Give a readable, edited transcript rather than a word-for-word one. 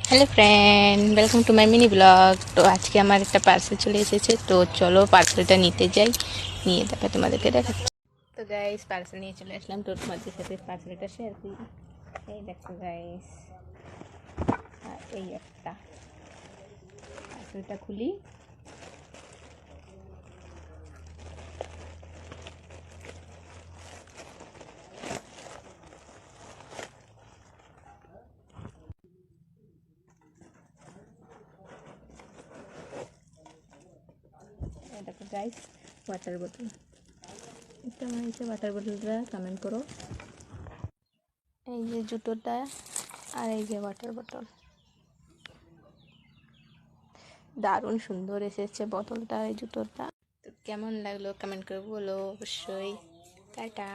Hello friend, welcome to my mini blog. তো আজকে আমার একটা পার্সেল চলে এসেছে, তো চলো পার্সেলটা নিতে যাই, নিয়ে তারপর তোমাদেরকে দেখাচ্ছি। তো গাইস, পার্সেল নিয়ে চলে আসলাম, তো তোমাদের সাথে পার্সেলটা শেয়ার করি। এই দেখো গাইস, আর এই একটা পার্সেলটা খুলি। এই দেখো গাইস, ওয়াটার বোতল। কেমন হয়েছে ওয়াটার বোতলটা কমেন্ট করো। এই যে জুতোটা, আর এই যে ওয়াটার বোতল, দারুণ সুন্দর এসেছে বোতলটা, এই জুতোটা। তো কেমন লাগলো কমেন্ট করে বলো অবশ্যই। টাটা।